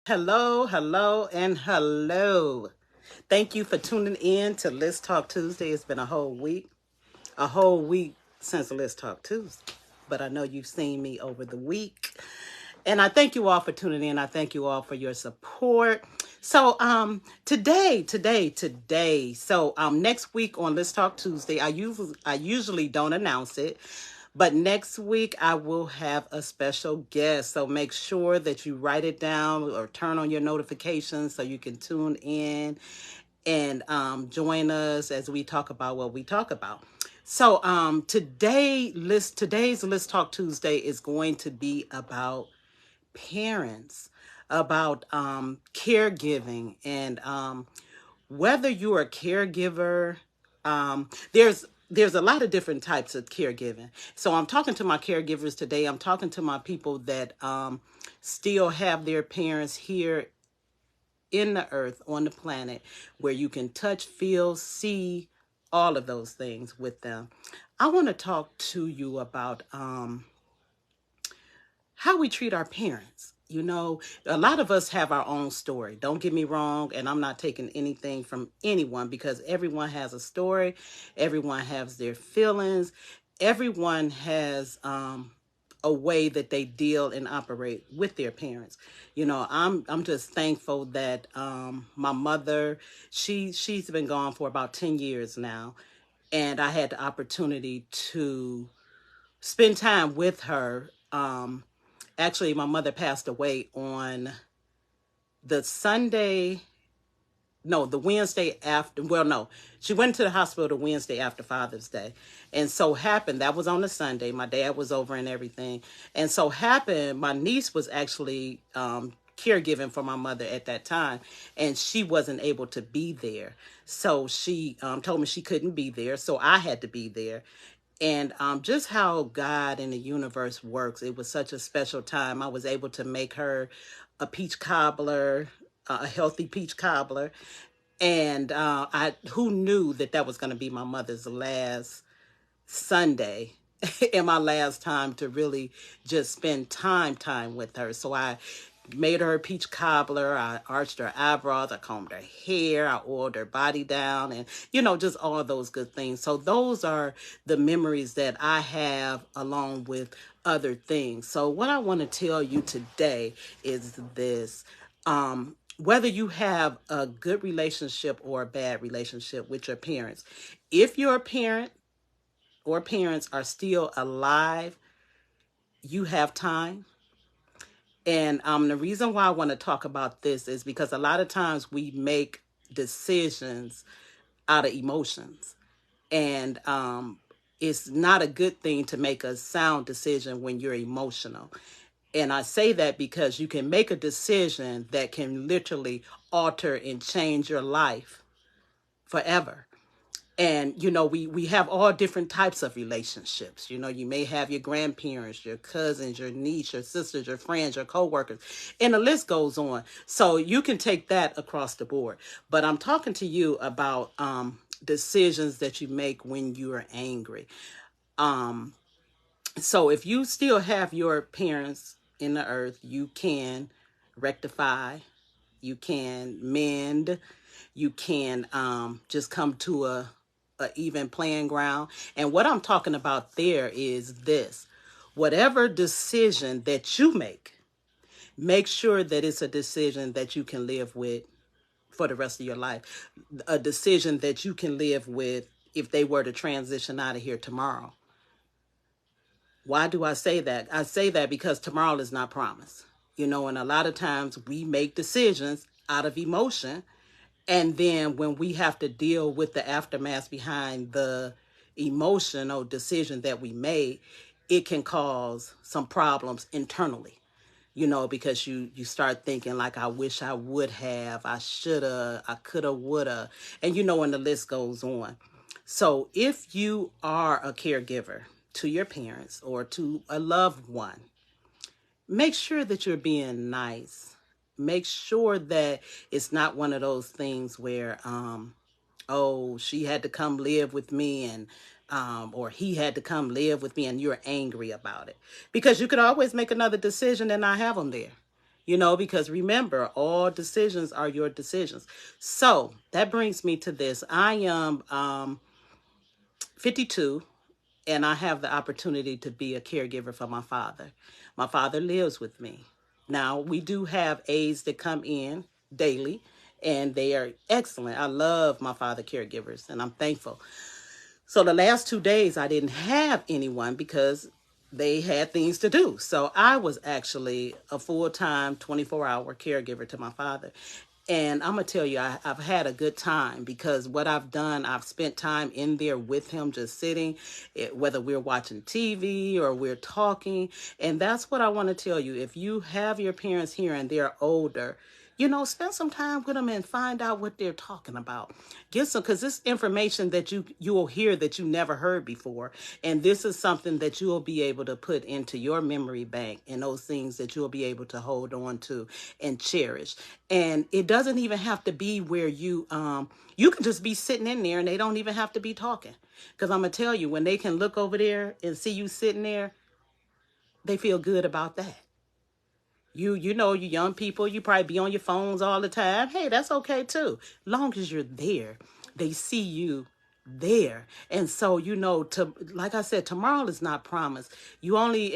Hello, hello, and hello. Thank you for tuning in to Let's Talk Tuesday. It's been a whole week since Let's Talk Tuesday. But I know you've seen me over the week. And I thank you all for tuning in. I thank you all for your support. So today. Next week on Let's Talk Tuesday, I usually don't announce it, but next week I will have a special guest. So make sure that you write it down or turn on your notifications so you can tune in and join us as we talk about what we talk about. Today's Let's Talk Tuesday is going to be about parents, about caregiving, and whether you're a caregiver. There's a lot of different types of caregiving. So I'm talking to my caregivers today. I'm talking to my people that still have their parents here in the earth, on the planet, where you can touch, feel, see, all of those things with them. I want to talk to you about how we treat our parents. You know, a lot of us have our own story. Don't get me wrong, and I'm not taking anything from anyone because everyone has a story, everyone has their feelings, everyone has a way that they deal and operate with their parents. You know, I'm just thankful that my mother, she's been gone for about 10 years now, and I had the opportunity to spend time with her. Actually, my mother passed away on the Sunday, no, the Wednesday after, well, no, she went to the hospital the Wednesday after Father's Day. And so happened, that was on a Sunday. My dad was over and everything. And so happened, my niece was actually caregiving for my mother at that time, and she wasn't able to be there. So she told me she couldn't be there. So I had to be there. And just how God and the universe works, it was such a special time. I was able to make her a peach cobbler, a healthy peach cobbler. And I who knew that that was going to be my mother's last Sunday and my last time to really just spend time with her. So I made her a peach cobbler. I arched her eyebrows. I combed her hair. I oiled her body down, and just all those good things. So those are the memories that I have, along with other things. So what I want to tell you today is this. Whether you have a good relationship or a bad relationship with your parents, if your parent or parents are still alive, you have time. And the reason why I want to talk about this is because a lot of times we make decisions out of emotions. And it's not a good thing to make a sound decision when you're emotional. And I say that because you can make a decision that can literally alter and change your life forever. And we have all different types of relationships. You may have your grandparents, your cousins, your niece, your sisters, your friends, your coworkers, and the list goes on. So you can take that across the board. But I'm talking to you about decisions that you make when you are angry. So if you still have your parents in the earth, you can rectify, you can mend, you can just come to a even playing ground. And what I'm talking about there is this: whatever decision that you make sure that it's a decision that you can live with for the rest of your life, a decision that you can live with if they were to transition out of here tomorrow. Why do I say that? I say that because tomorrow is not promised. And a lot of times we make decisions out of emotion. And then when we have to deal with the aftermath behind the emotional decision that we made, it can cause some problems internally. Because you start thinking like, I wish I would have, I shoulda, I coulda, woulda, and the list goes on. So if you are a caregiver to your parents or to a loved one, make sure that you're being nice. Make sure that it's not one of those things where, oh, she had to come live with me, and or he had to come live with me, and you're angry about it. Because you could always make another decision and not have them there. because remember, all decisions are your decisions. So that brings me to this. I am 52, and I have the opportunity to be a caregiver for my father. My father lives with me. Now, we do have aides that come in daily, and they are excellent. I love my father caregivers, and I'm thankful. So the last 2 days, I didn't have anyone because they had things to do. So I was actually a full-time 24-hour caregiver to my father. And I'm going to tell you, I've had a good time because what I've done, I've spent time in there with him, just sitting, whether we're watching TV or we're talking. And that's what I want to tell you. If you have your parents here and they're older, spend some time with them and find out what they're talking about. Get some, because this information that you will hear that you never heard before, and this is something that you will be able to put into your memory bank, and those things that you'll be able to hold on to and cherish. And it doesn't even have to be where you can just be sitting in there, and they don't even have to be talking. Because I'm gonna tell you, when they can look over there and see you sitting there, they feel good about that. You young people, you probably be on your phones all the time. Hey, that's okay too. Long as you're there, they see you there. And so, to like I said, tomorrow is not promised. You only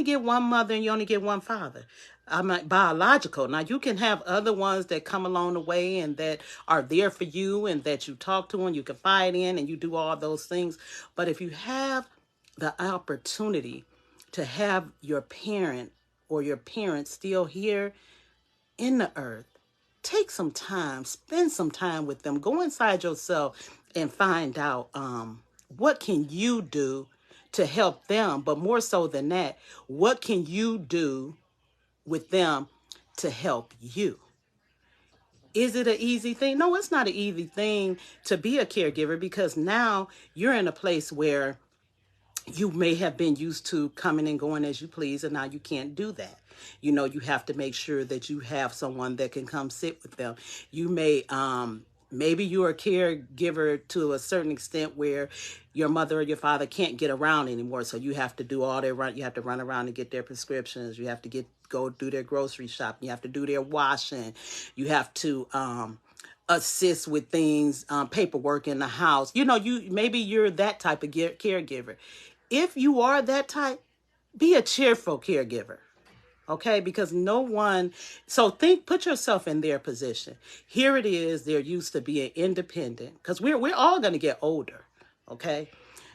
get one mother and you only get one father. I'm not biological. Now you can have other ones that come along the way and that are there for you and that you talk to and you confide in and you do all those things. But if you have the opportunity to have your parent or your parents still here in the earth, take some time, spend some time with them, go inside yourself and find out what can you do to help them, but more so than that, what can you do with them to help you? Is it an easy thing? No, it's not an easy thing to be a caregiver because now you're in a place where you may have been used to coming and going as you please, and now you can't do that. You have to make sure that you have someone that can come sit with them. You may, maybe you're a caregiver to a certain extent where your mother or your father can't get around anymore, so you have to do all their run. You have to run around and get their prescriptions. You have to go do their grocery shopping. You have to do their washing. You have to assist with things, paperwork in the house. Maybe you're that type of caregiver. If you are that type, be a cheerful caregiver. Okay, because no one, so put yourself in their position. Here it is, they're used to being independent, because we're all going to get older. Okay,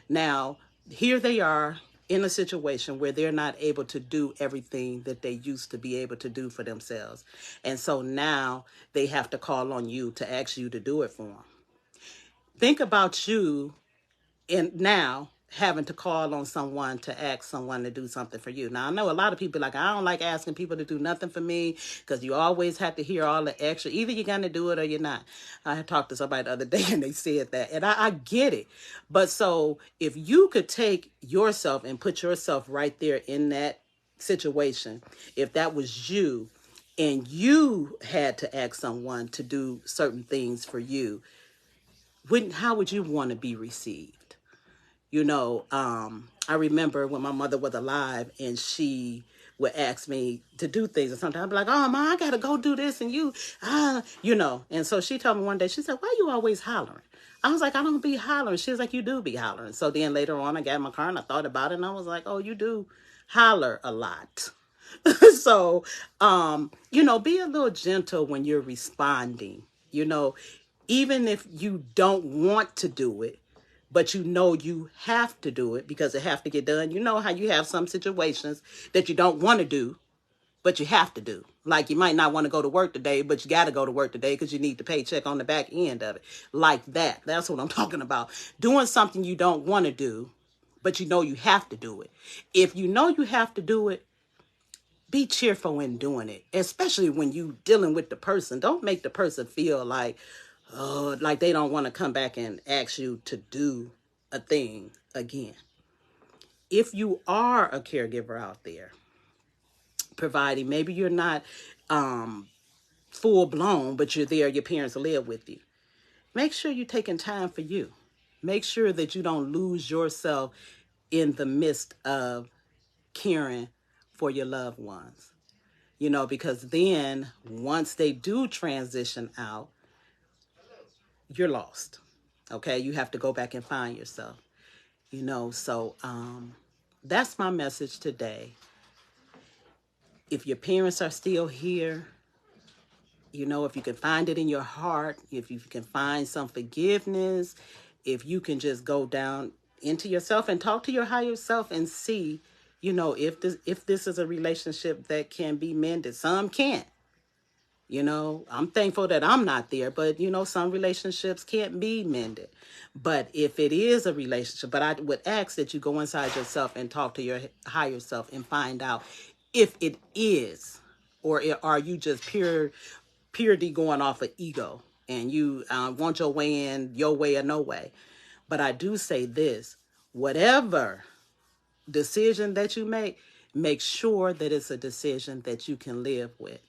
now here they are in a situation where they're not able to do everything that they used to be able to do for themselves. And so now they have to call on you to ask you to do it for them. Think about you and now having to call on someone to ask someone to do something for you. Now, I know a lot of people like, I don't like asking people to do nothing for me because you always have to hear all the extra. Either you're going to do it or you're not. I had talked to somebody the other day and they said that, and I get it. But so if you could take yourself and put yourself right there in that situation, if that was you and you had to ask someone to do certain things for you, how would you want to be received? I remember when my mother was alive and she would ask me to do things. And sometimes I'd be like, oh, Ma, I got to go do this. And And so she told me one day, she said, why you always hollering? I was like, I don't be hollering. She was like, you do be hollering. So then later on, I got in my car and I thought about it. And I was like, oh, you do holler a lot. So, be a little gentle when you're responding, even if you don't want to do it, but you have to do it because it have to get done. You know how you have some situations that you don't want to do, but you have to do. Like you might not want to go to work today, but you got to go to work today because you need the paycheck on the back end of it. Like that. That's what I'm talking about. Doing something you don't want to do, but you have to do it. If you know you have to do it, be cheerful in doing it, especially when you dealing with the person. Don't make the person feel like they don't want to come back and ask you to do a thing again. If you are a caregiver out there, providing maybe you're not full blown, but you're there, your parents live with you. Make sure you're taking time for you. Make sure that you don't lose yourself in the midst of caring for your loved ones. because then once they do transition out, you're lost. Okay. You have to go back and find yourself, so that's my message today. If your parents are still here, if you can find it in your heart, if you can find some forgiveness, if you can just go down into yourself and talk to your higher self and see, if this is a relationship that can be mended. Some can't. I'm thankful that I'm not there, but some relationships can't be mended. But if it is a relationship, but I would ask that you go inside yourself and talk to your higher self and find out if it is, or are you just purity going off of ego, and you want your way in, your way or no way. But I do say this: whatever decision that you make sure that it's a decision that you can live with.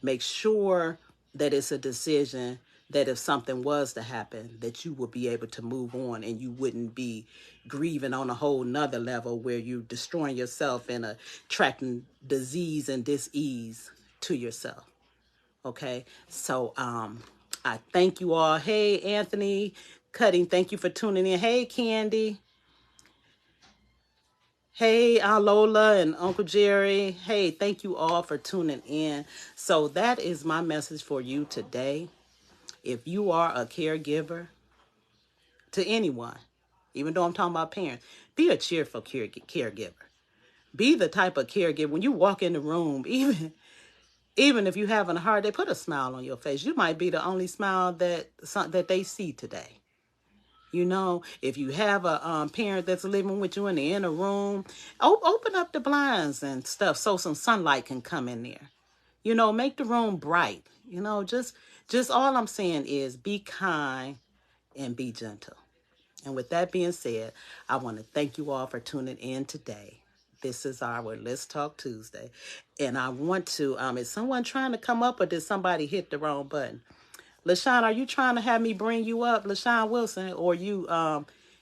Make sure that it's a decision that if something was to happen, that you would be able to move on and you wouldn't be grieving on a whole nother level where you're destroying yourself and attracting disease and dis-ease to yourself. Okay. So I thank you all. Hey, Anthony Cutting, thank you for tuning in. Hey, Candy. Hey, Lola and Uncle Jerry. Hey, thank you all for tuning in. So that is my message for you today. If you are a caregiver to anyone, even though I'm talking about parents, be a cheerful caregiver. Be the type of caregiver when you walk in the room, even if you're having a hard day, put a smile on your face. You might be the only smile that they see today. If you have a parent that's living with you and they're in a room, open up the blinds and stuff so some sunlight can come in there. Make the room bright. Just all I'm saying is be kind and be gentle. And with that being said, I want to thank you all for tuning in today. This is our Let's Talk Tuesday. And I want to, is someone trying to come up or did somebody hit the wrong button? LaShawn, are you trying to have me bring you up, LaShawn Wilson, or you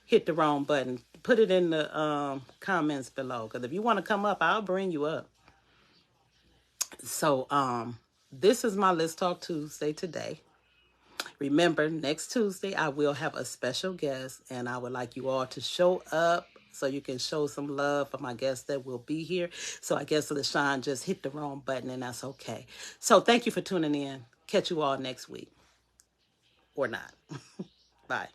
hit the wrong button? Put it in the comments below, because if you want to come up, I'll bring you up. So this is my Let's Talk Tuesday today. Remember, next Tuesday, I will have a special guest, and I would like you all to show up so you can show some love for my guests that will be here. So I guess LaShawn just hit the wrong button, and that's okay. So thank you for tuning in. Catch you all next week. Or not. Bye.